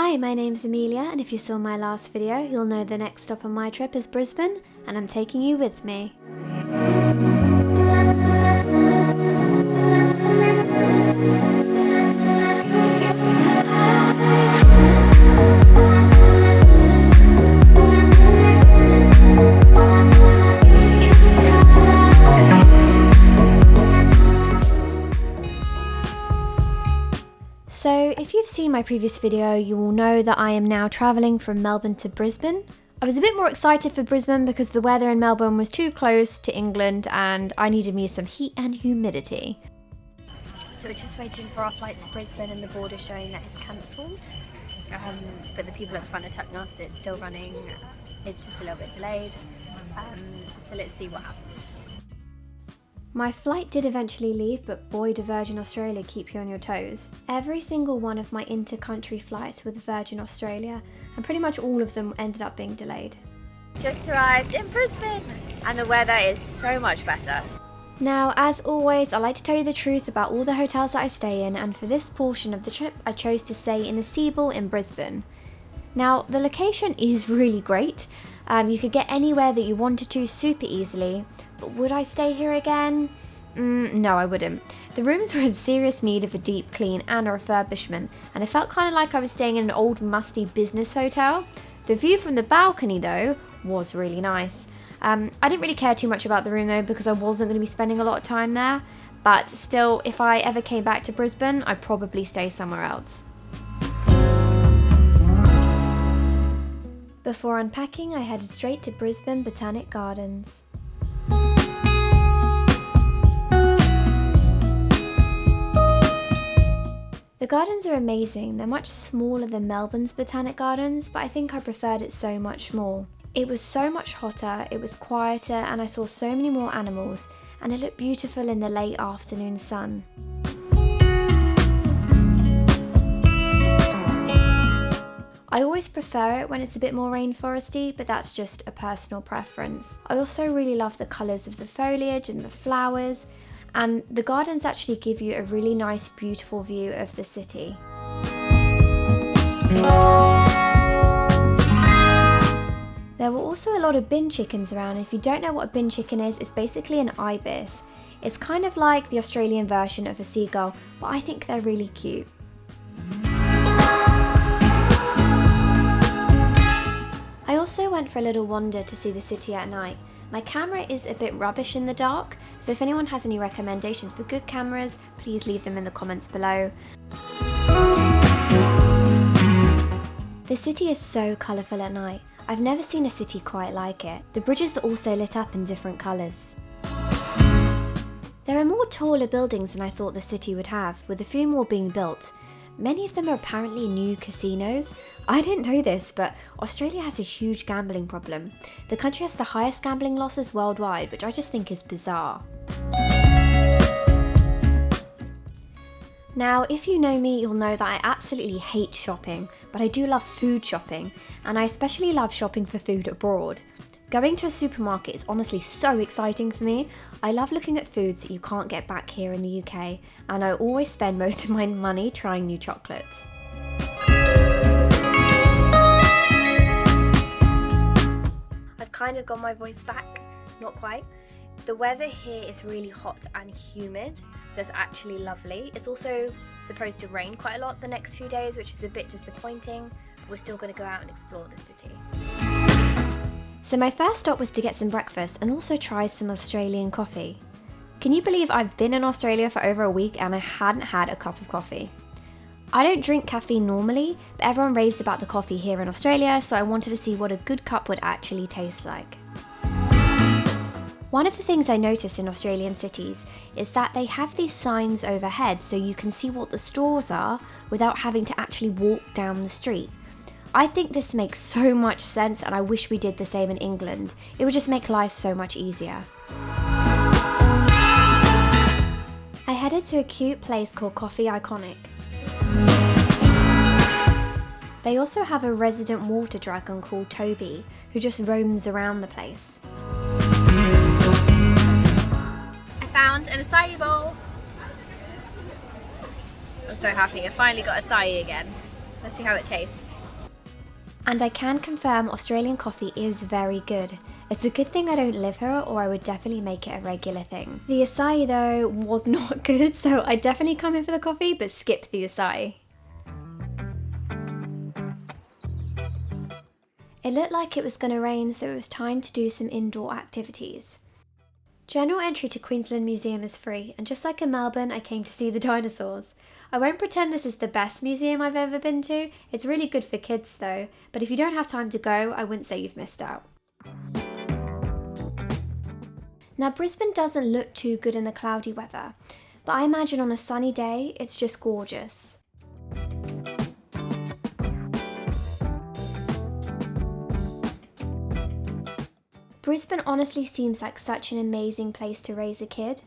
Hi, my name's Amelia, and if you saw my last video, you'll know the next stop on my trip is Brisbane, and I'm taking you with me. So if you've seen my previous video, you will know that I am now travelling from Melbourne to Brisbane. I was a bit more excited for Brisbane because the weather in Melbourne was too close to England and I needed me some heat and humidity. So we're just waiting for our flight to Brisbane and the board is showing that it's cancelled. But the people at the front are telling us it's still running, it's just a little bit delayed. So let's see what happens. My flight did eventually leave, but boy do Virgin Australia keep you on your toes. Every single one of my inter-country flights with Virgin Australia, and pretty much all of them ended up being delayed. Just arrived in Brisbane, and the weather is so much better. Now, as always, I like to tell you the truth about all the hotels that I stay in, and for this portion of the trip, I chose to stay in the Sebel in Brisbane. Now, the location is really great. You could get anywhere that you wanted to super easily, but would I stay here again? No, I wouldn't. The rooms were in serious need of a deep clean and a refurbishment, and it felt kind of like I was staying in an old musty business hotel. The view from the balcony though was really nice. I didn't really care too much about the room though because I wasn't going to be spending a lot of time there, but still, if I ever came back to Brisbane, I'd probably stay somewhere else. Before unpacking, I headed straight to Brisbane Botanic Gardens. The gardens are amazing. They're much smaller than Melbourne's Botanic Gardens, but I think I preferred it so much more. It was so much hotter, it was quieter, and I saw so many more animals, and it looked beautiful in the late afternoon sun. I always prefer it when it's a bit more rainforesty, but that's just a personal preference. I also really love the colours of the foliage and the flowers, and the gardens actually give you a really nice, beautiful view of the city. There were also a lot of bin chickens around. If you don't know what a bin chicken is, it's basically an ibis. It's kind of like the Australian version of a seagull, but I think they're really cute. I also went for a little wander to see the city at night. My camera is a bit rubbish in the dark, so if anyone has any recommendations for good cameras, please leave them in the comments below. The city is so colourful at night. I've never seen a city quite like it. The bridges are also lit up in different colours. There are more taller buildings than I thought the city would have, with a few more being built. Many of them are apparently new casinos. I didn't know this, but Australia has a huge gambling problem. The country has the highest gambling losses worldwide, which I just think is bizarre. Now, if you know me, you'll know that I absolutely hate shopping, but I do love food shopping, and I especially love shopping for food abroad. Going to a supermarket is honestly so exciting for me. I love looking at foods that you can't get back here in the UK, and I always spend most of my money trying new chocolates. I've kind of got my voice back, not quite. The weather here is really hot and humid, so it's actually lovely. It's also supposed to rain quite a lot the next few days, which is a bit disappointing, but we're still going to go out and explore the city. So my first stop was to get some breakfast and also try some Australian coffee. Can you believe I've been in Australia for over a week and I hadn't had a cup of coffee? I don't drink caffeine normally, but everyone raves about the coffee here in Australia, so I wanted to see what a good cup would actually taste like. One of the things I noticed in Australian cities is that they have these signs overhead so you can see what the stores are without having to actually walk down the street. I think this makes so much sense and I wish we did the same in England. It would just make life so much easier. I headed to a cute place called Coffee Iconic. They also have a resident water dragon called Toby, who just roams around the place. I found an acai bowl. I'm so happy, I finally got acai again. Let's see how it tastes. And I can confirm Australian coffee is very good. It's a good thing I don't live here, or I would definitely make it a regular thing. The acai though was not good, so I definitely come here for the coffee but skip the acai. It looked like it was going to rain, so it was time to do some indoor activities. General entry to Queensland Museum is free, and just like in Melbourne, I came to see the dinosaurs. I won't pretend this is the best museum I've ever been to. It's really good for kids though, but if you don't have time to go, I wouldn't say you've missed out. Now Brisbane doesn't look too good in the cloudy weather, but I imagine on a sunny day, it's just gorgeous. Brisbane honestly seems like such an amazing place to raise a kid.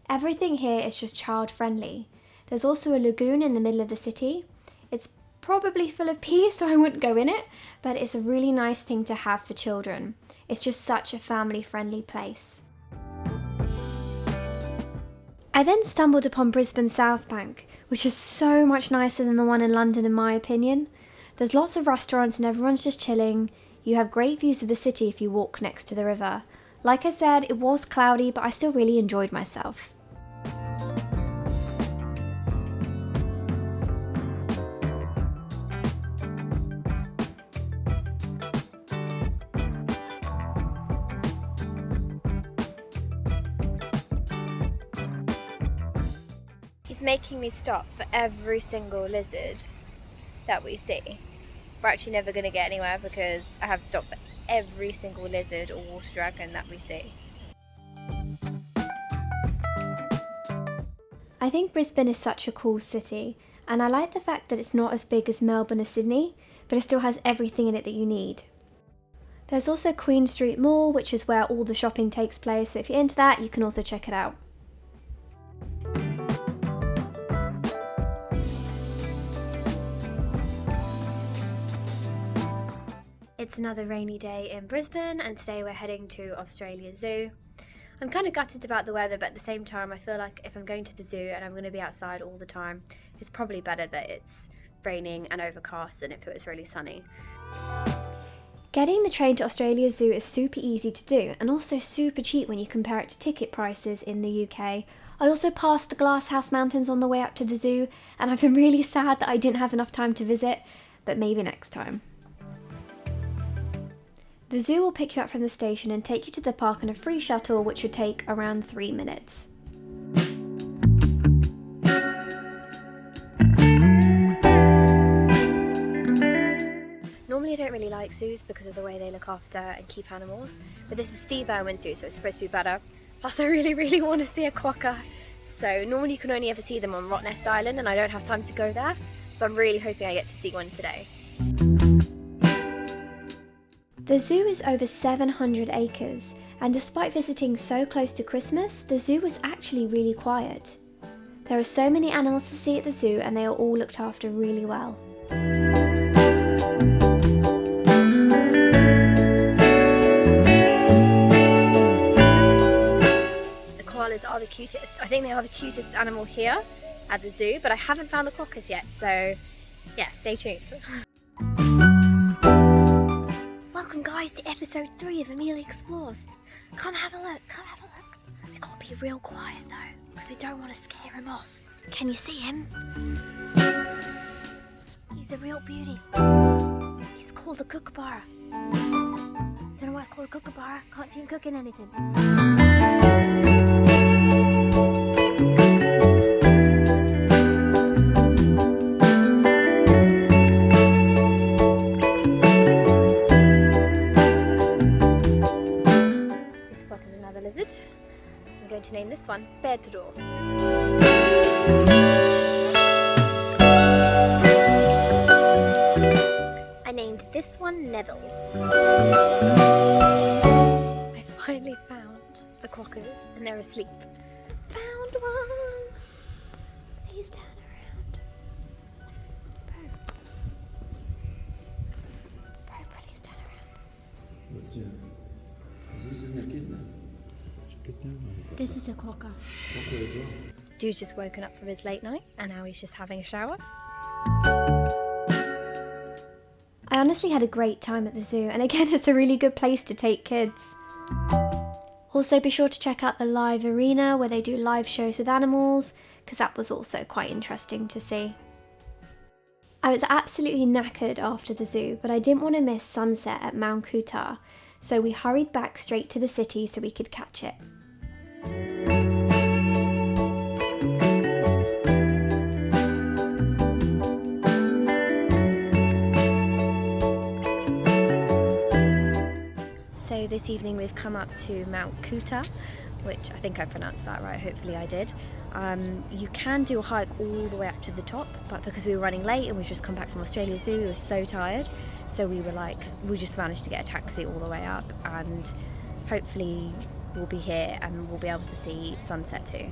Everything here is just child friendly. There's also a lagoon in the middle of the city. It's probably full of pee, so I wouldn't go in it, but it's a really nice thing to have for children. It's just such a family friendly place. I then stumbled upon Brisbane South Bank, which is so much nicer than the one in London in my opinion. There's lots of restaurants and everyone's just chilling. You have great views of the city if you walk next to the river. Like I said, it was cloudy, but I still really enjoyed myself. He's making me stop for every single lizard that we see. We're actually never going to get anywhere because I have to stop for every single lizard or water dragon that we see. I think Brisbane is such a cool city, and I like the fact that it's not as big as Melbourne or Sydney, but it still has everything in it that you need. There's also Queen Street Mall, which is where all the shopping takes place, so if you're into that, you can also check it out. It's another rainy day in Brisbane, and today we're heading to Australia Zoo. I'm kind of gutted about the weather, but at the same time I feel like if I'm going to the zoo and I'm going to be outside all the time, it's probably better that it's raining and overcast than if it was really sunny. Getting the train to Australia Zoo is super easy to do, and also super cheap when you compare it to ticket prices in the UK. I also passed the Glasshouse Mountains on the way up to the zoo, and I've been really sad that I didn't have enough time to visit, but maybe next time. The zoo will pick you up from the station and take you to the park on a free shuttle, which should take around 3 minutes. Normally I don't really like zoos because of the way they look after and keep animals, but this is Steve Irwin Zoo, so it's supposed to be better. Plus I really want to see a quokka. So normally you can only ever see them on Rottnest Island, and I don't have time to go there, so I'm really hoping I get to see one today. The zoo is over 700 acres, and despite visiting so close to Christmas, the zoo was actually really quiet. There are so many animals to see at the zoo, and they are all looked after really well. The koalas are the cutest. I think they are the cutest animal here at the zoo, but I haven't found the quokkas yet, so yeah, stay tuned. Welcome guys to episode 3 of Amelia.Explores. Come have a look, come have a look. We gotta be real quiet though, because we don't want to scare him off. Can you see him? He's a real beauty. He's called a kookaburra. Don't know why it's called a kookaburra, can't see him cooking anything. Lizard. I'm going to name this one Pedro. I named this one Neville. I finally found the quokkas and they're asleep. Found one! Please turn around. Bro, please turn around. What's your... Is this an echidna? This is a quokka. Quokka as well. Dude's just woken up from his late night and now he's just having a shower. I I honestly had a great time at the zoo, and again, it's a really good place to take kids. Also, be sure to check out the live arena where they do live shows with animals, because that was also quite interesting to see. I was absolutely knackered after the zoo, but I didn't want to miss sunset at Mount Coot-Tha, so we hurried back straight to the city so we could catch it. So this evening we've come up to Mount Coot-Tha, which I think I pronounced that right, hopefully I did. You can do a hike all the way up to the top, but because we were running late and we've just come back from Australia Zoo, we were so tired, so we just managed to get a taxi all the way up, and hopefully we'll be here and we'll be able to see sunset too.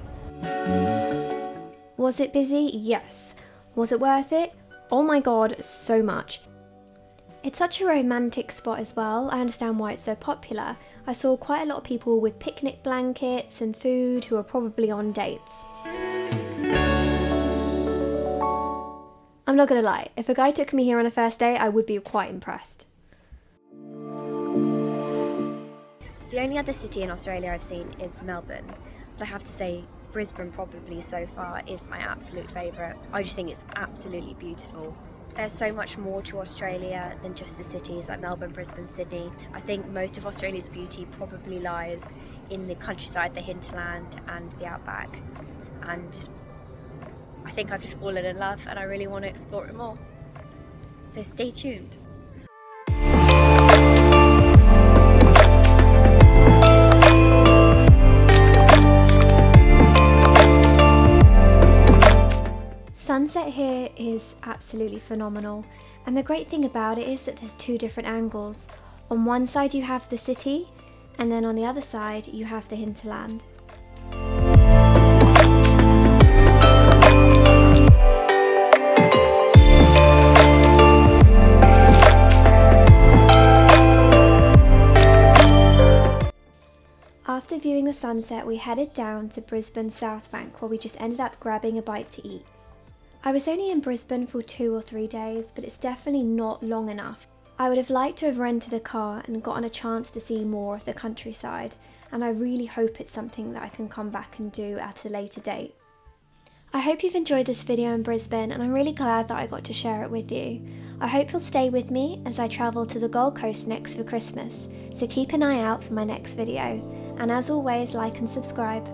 Was it busy? Yes. Was it worth it? Oh my god, so much. It's such a romantic spot as well. I understand why it's so popular. I saw quite a lot of people with picnic blankets and food who are probably on dates. I'm not gonna lie, if a guy took me here on a first date, I would be quite impressed. The only other city in Australia I've seen is Melbourne, but I have to say Brisbane probably so far is my absolute favourite. I just think it's absolutely beautiful. There's so much more to Australia than just the cities like Melbourne, Brisbane, Sydney. I think most of Australia's beauty probably lies in the countryside, the hinterland and the outback. And I think I've just fallen in love and I really want to explore it more. So stay tuned. Sunset here is absolutely phenomenal, and the great thing about it is that there's two different angles. On one side you have the city, and then on the other side you have the hinterland. After viewing the sunset, we headed down to Brisbane South Bank, where we just ended up grabbing a bite to eat. I was only in Brisbane for 2 or 3 days, but it's definitely not long enough. I would have liked to have rented a car and gotten a chance to see more of the countryside, and I really hope it's something that I can come back and do at a later date. I hope you've enjoyed this video in Brisbane, and I'm really glad that I got to share it with you. I hope you'll stay with me as I travel to the Gold Coast next for Christmas, so keep an eye out for my next video, and as always, like and subscribe.